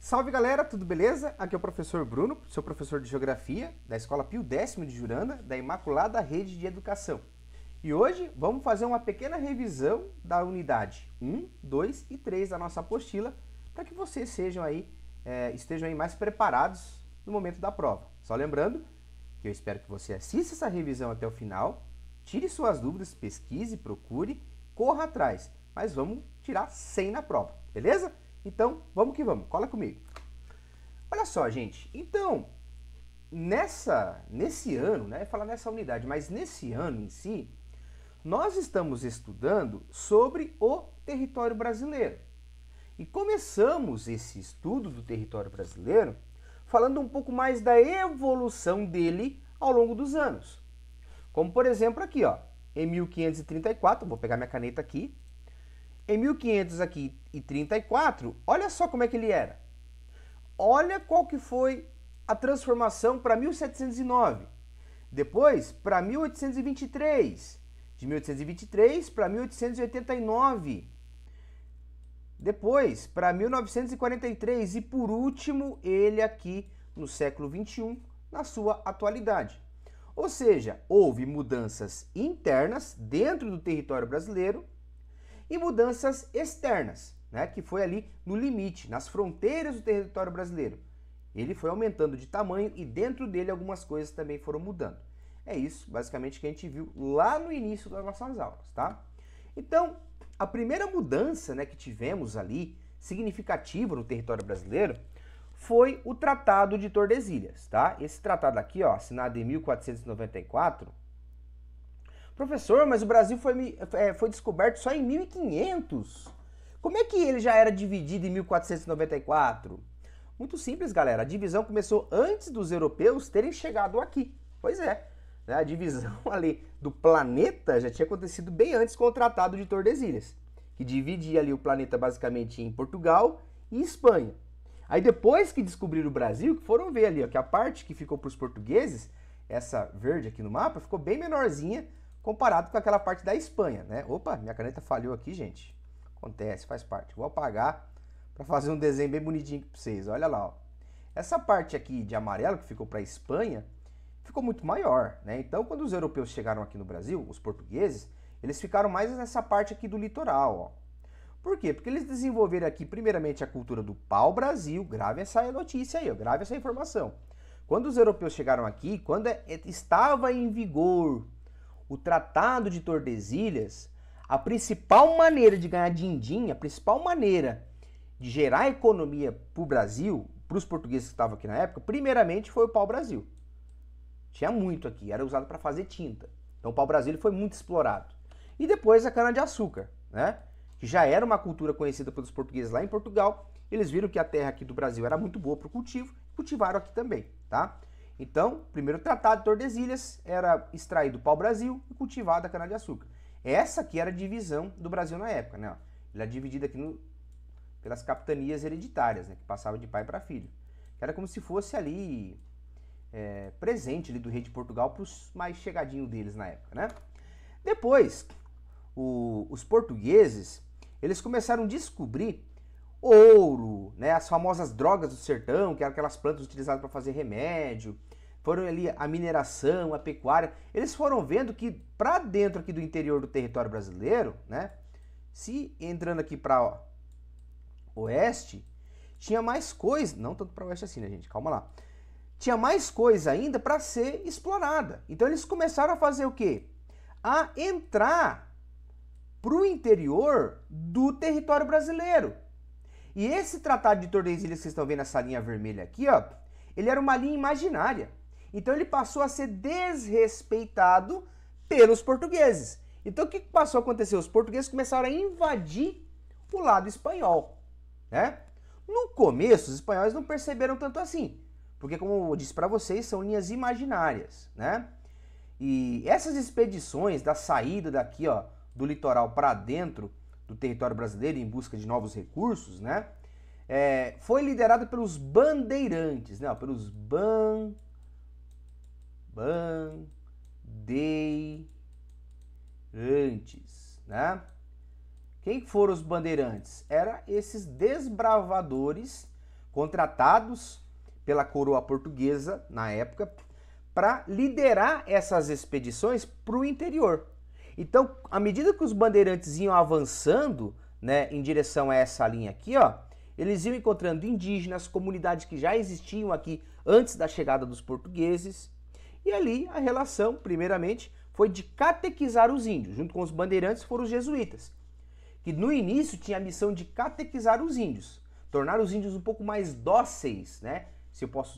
Salve galera, tudo beleza? Aqui é o professor Bruno, seu professor de Geografia da Escola Pio X de Juranda, da Imaculada Rede de Educação. E hoje vamos fazer uma pequena revisão da unidade 1, 2 e 3 da nossa apostila para que vocês estejam aí mais preparados no momento da prova. Só lembrando que eu espero que você assista essa revisão até o final, tire suas dúvidas, pesquise, procure, corra atrás, mas vamos tirar 100 na prova, beleza? Então, vamos que vamos, cola comigo. Olha só, gente, então, nesse ano, né, falar nessa unidade, mas nesse ano em si, nós estamos estudando sobre o território brasileiro. E começamos esse estudo do território brasileiro falando um pouco mais da evolução dele ao longo dos anos. Como, por exemplo, aqui, ó, em 1534, vou pegar minha caneta aqui, em 1534, olha só como é que ele era. Olha qual que foi a transformação para 1709. Depois, para 1823. De 1823 para 1889. Depois, para 1943. E por último, ele aqui no século XXI, na sua atualidade. Ou seja, houve mudanças internas dentro do território brasileiro e mudanças externas, né, que foi ali no limite, nas fronteiras do território brasileiro. Ele foi aumentando de tamanho e dentro dele algumas coisas também foram mudando. É isso, basicamente, que a gente viu lá no início das nossas aulas, tá? Então, a primeira mudança, né, que tivemos ali, significativa no território brasileiro, foi o Tratado de Tordesilhas, tá? Esse tratado aqui, ó, assinado em 1494, professor, mas o Brasil foi descoberto só em 1500. Como é que ele já era dividido em 1494? Muito simples, galera. A divisão começou antes dos europeus terem chegado aqui. Pois é, né? A divisão ali do planeta já tinha acontecido bem antes com o Tratado de Tordesilhas, que dividia ali o planeta basicamente em Portugal e Espanha. Aí depois que descobriram o Brasil, que foram ver ali, ó, que a parte que ficou para os portugueses, essa verde aqui no mapa, ficou bem menorzinha comparado com aquela parte da Espanha, né? Opa, minha caneta falhou aqui, gente. Acontece, faz parte. Vou apagar para fazer um desenho bem bonitinho para vocês. Olha lá, ó. Essa parte aqui de amarelo que ficou para a Espanha ficou muito maior, né? Então, quando os europeus chegaram aqui no Brasil, os portugueses, eles ficaram mais nessa parte aqui do litoral, ó. Por quê? Porque eles desenvolveram aqui, primeiramente, a cultura do pau-brasil. Grave essa notícia aí, ó, grave essa informação. Quando os europeus chegaram aqui, quando estava em vigor o Tratado de Tordesilhas, a principal maneira de ganhar din-din, a principal maneira de gerar economia para o Brasil, para os portugueses que estavam aqui na época, primeiramente foi o pau-brasil. Tinha muito aqui, era usado para fazer tinta. Então o pau-brasil foi muito explorado. E depois a cana-de-açúcar, né? Que já era uma cultura conhecida pelos portugueses lá em Portugal. Eles viram que a terra aqui do Brasil era muito boa para o cultivo, cultivaram aqui também, tá? Então, o primeiro tratado de Tordesilhas era extraído o pau-brasil e cultivado a cana-de-açúcar. Essa aqui era a divisão do Brasil na época, né? Ele é dividido aqui pelas capitanias hereditárias, né? Que passavam de pai para filho. Que era como se fosse ali presente ali do rei de Portugal para os mais chegadinhos deles na época, né? Depois, os portugueses, eles começaram a descobrir ouro, né, as famosas drogas do sertão, que eram aquelas plantas utilizadas para fazer remédio, foram ali a mineração, a pecuária, eles foram vendo que para dentro aqui do interior do território brasileiro, né, se entrando aqui para oeste, tinha mais coisa, não tanto para oeste assim, né, gente, calma lá, tinha mais coisa ainda para ser explorada. Então eles começaram a fazer o quê? A entrar para o interior do território brasileiro. E esse Tratado de Tordesilhas que vocês estão vendo essa linha vermelha aqui, ó, ele era uma linha imaginária. Então ele passou a ser desrespeitado pelos portugueses. Então o que passou a acontecer? Os portugueses começaram a invadir o lado espanhol, né? No começo, os espanhóis não perceberam tanto assim, porque como eu disse para vocês, são linhas imaginárias, né? E essas expedições da saída daqui, ó, do litoral para dentro do território brasileiro em busca de novos recursos, né? Foi liderado pelos bandeirantes, né? Pelos bandeirantes, né? Quem foram os bandeirantes? Eram esses desbravadores contratados pela coroa portuguesa, na época, para liderar essas expedições para o interior. Então, à medida que os bandeirantes iam avançando, né, em direção a essa linha aqui, ó, eles iam encontrando indígenas, comunidades que já existiam aqui antes da chegada dos portugueses, e ali a relação, primeiramente, foi de catequizar os índios. Junto com os bandeirantes foram os jesuítas, que no início tinha a missão de catequizar os índios, tornar os índios um pouco mais dóceis, né?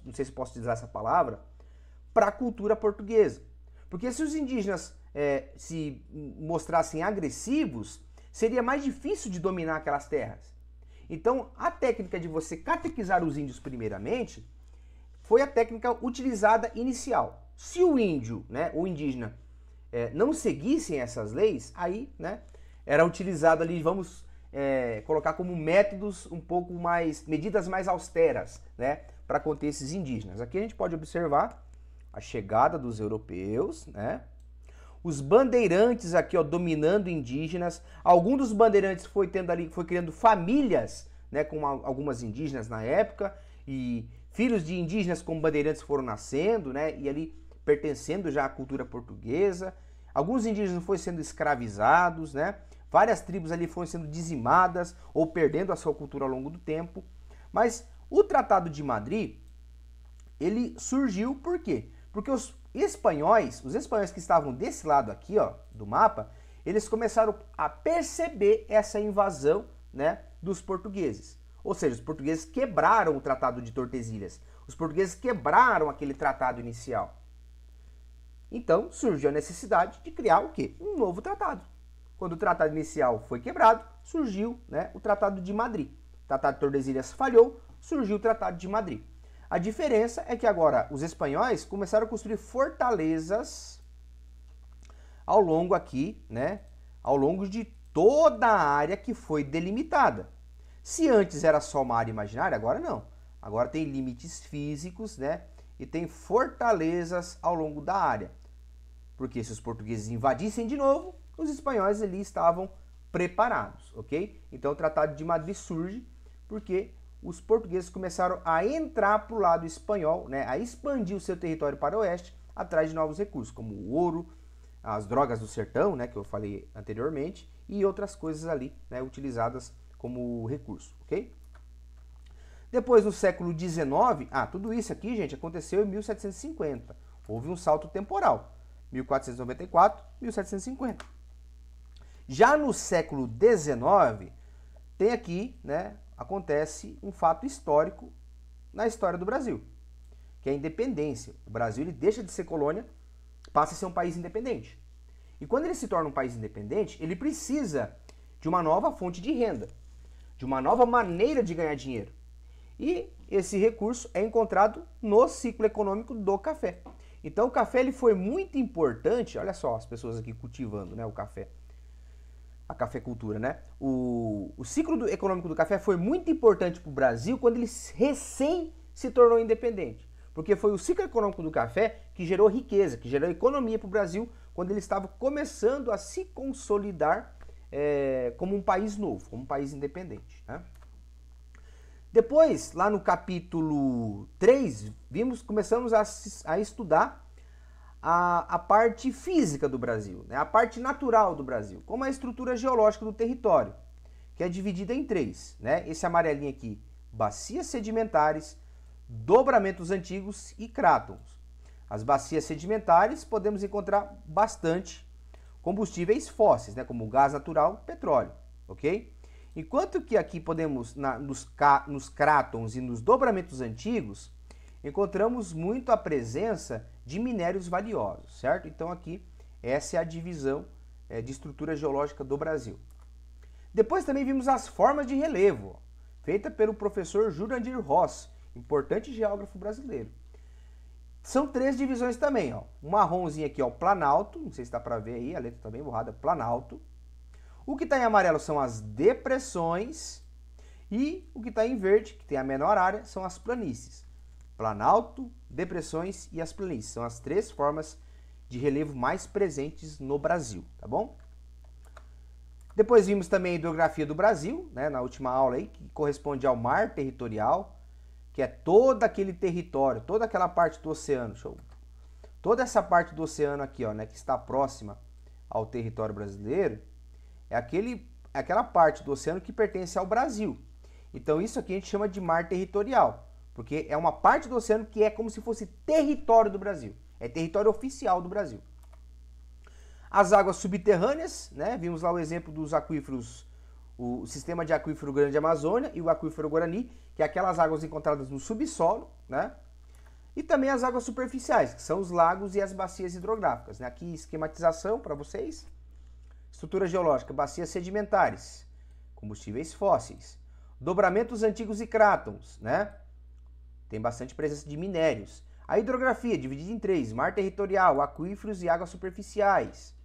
Não sei se posso utilizar essa palavra, para a cultura portuguesa. Porque se os indígenas se mostrassem agressivos, seria mais difícil de dominar aquelas terras. Então, a técnica de você catequizar os índios primeiramente foi a técnica utilizada inicial. Se o índio, né, o indígena, não seguissem essas leis, aí, né, era utilizado ali, vamos colocar como métodos um pouco mais, medidas mais austeras, né, para conter esses indígenas. Aqui a gente pode observar a chegada dos europeus, né, os bandeirantes aqui, ó, dominando indígenas. Algum dos bandeirantes foi criando famílias, né, com algumas indígenas na época, e filhos de indígenas como bandeirantes foram nascendo, né, e ali pertencendo já à cultura portuguesa. Alguns indígenas foram sendo escravizados, né? Várias tribos ali foram sendo dizimadas ou perdendo a sua cultura ao longo do tempo. Mas o Tratado de Madrid, ele surgiu por quê? Porque os espanhóis que estavam desse lado aqui, ó, do mapa, eles começaram a perceber essa invasão, né, dos portugueses. Ou seja, os portugueses quebraram o Tratado de Tordesilhas. Os portugueses quebraram aquele tratado inicial. Então surgiu a necessidade de criar o quê? Um novo tratado. Quando o tratado inicial foi quebrado, surgiu, né, o Tratado de Madrid. O Tratado de Tordesilhas falhou, surgiu o Tratado de Madrid. A diferença é que agora os espanhóis começaram a construir fortalezas ao longo aqui, né, ao longo de toda a área que foi delimitada. Se antes era só uma área imaginária, agora não. Agora tem limites físicos, né, e tem fortalezas ao longo da área. Porque se os portugueses invadissem de novo, os espanhóis ali estavam preparados, ok? Então o Tratado de Madrid surge porque os portugueses começaram a entrar para o lado espanhol, né, a expandir o seu território para o oeste, atrás de novos recursos, como o ouro, as drogas do sertão, né, que eu falei anteriormente, e outras coisas ali, né, utilizadas como recurso, ok? Depois, no século XIX, tudo isso aqui, gente, aconteceu em 1750. Houve um salto temporal, 1494, 1750. Já no século XIX, tem aqui, né, acontece um fato histórico na história do Brasil, que é a independência. O Brasil ele deixa de ser colônia, passa a ser um país independente. E quando ele se torna um país independente, ele precisa de uma nova fonte de renda, de uma nova maneira de ganhar dinheiro. E esse recurso é encontrado no ciclo econômico do café. Então o café ele foi muito importante, olha só as pessoas aqui cultivando, né, o café, a cafeicultura, né? O ciclo econômico do café foi muito importante para o Brasil quando ele recém se tornou independente. Porque foi o ciclo econômico do café que gerou riqueza, que gerou economia para o Brasil quando ele estava começando a se consolidar como um país novo, como um país independente, né? Depois, lá no capítulo 3, começamos a estudar a parte física do Brasil, né? A parte natural do Brasil, como a estrutura geológica do território, que é dividida em 3. Né? Esse amarelinho aqui, bacias sedimentares, dobramentos antigos e crátons. As bacias sedimentares podemos encontrar bastante combustíveis fósseis, né? Como gás natural, petróleo, ok? Enquanto que aqui podemos, nos crátons e nos dobramentos antigos, encontramos muito a presença de minérios valiosos, certo? Então aqui, essa é a divisão de estrutura geológica do Brasil. Depois também vimos as formas de relevo, feita pelo professor Jurandir Ross, importante geógrafo brasileiro. São 3 divisões também, ó. Um marronzinho aqui, ó, planalto, não sei se dá para ver aí, a letra está bem borrada, planalto. O que está em amarelo são as depressões e o que está em verde, que tem a menor área, são as planícies. Planalto, depressões e as planícies. São as 3 formas de relevo mais presentes no Brasil, tá bom? Depois vimos também a hidrografia do Brasil, né, na última aula aí, que corresponde ao mar territorial. que é todo aquele território, toda aquela parte do oceano, toda essa parte do oceano aqui, ó, né, que está próxima ao território brasileiro, é aquela parte do oceano que pertence ao Brasil. Então isso aqui a gente chama de mar territorial, porque é uma parte do oceano que é como se fosse território do Brasil, é território oficial do Brasil. As águas subterrâneas, né, vimos lá o exemplo dos aquíferos, o sistema de aquífero Grande Amazônia e o aquífero Guarani, que é aquelas águas encontradas no subsolo, né? E também as águas superficiais, que são os lagos e as bacias hidrográficas, né? Aqui esquematização para vocês. Estrutura geológica, bacias sedimentares, combustíveis fósseis, dobramentos antigos e crátons, né? Tem bastante presença de minérios. A hidrografia, dividida em três, mar territorial, aquíferos e águas superficiais.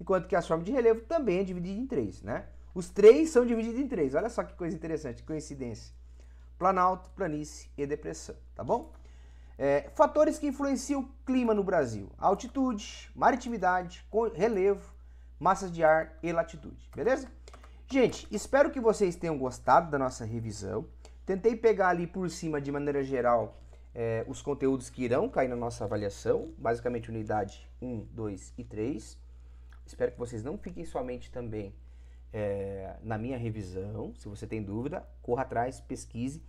Enquanto que as formas de relevo também é dividida em três, né? Os três são divididos em três. Olha só que coisa interessante, que coincidência. Planalto, planície e depressão, tá bom? Fatores que influenciam o clima no Brasil: altitude, maritimidade, relevo, massas de ar e latitude, beleza? Gente, espero que vocês tenham gostado da nossa revisão. Tentei pegar ali por cima, de maneira geral, os conteúdos que irão cair na nossa avaliação, basicamente unidade 1, 2 e 3. Espero que vocês não fiquem somente também na minha revisão. Se você tem dúvida, corra atrás, pesquise,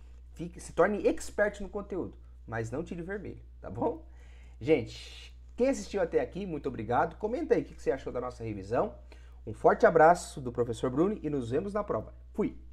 se torne expert no conteúdo, mas não tire vermelho, tá bom? Gente, quem assistiu até aqui, muito obrigado. Comenta aí o que você achou da nossa revisão. Um forte abraço do professor Bruno e nos vemos na prova. Fui!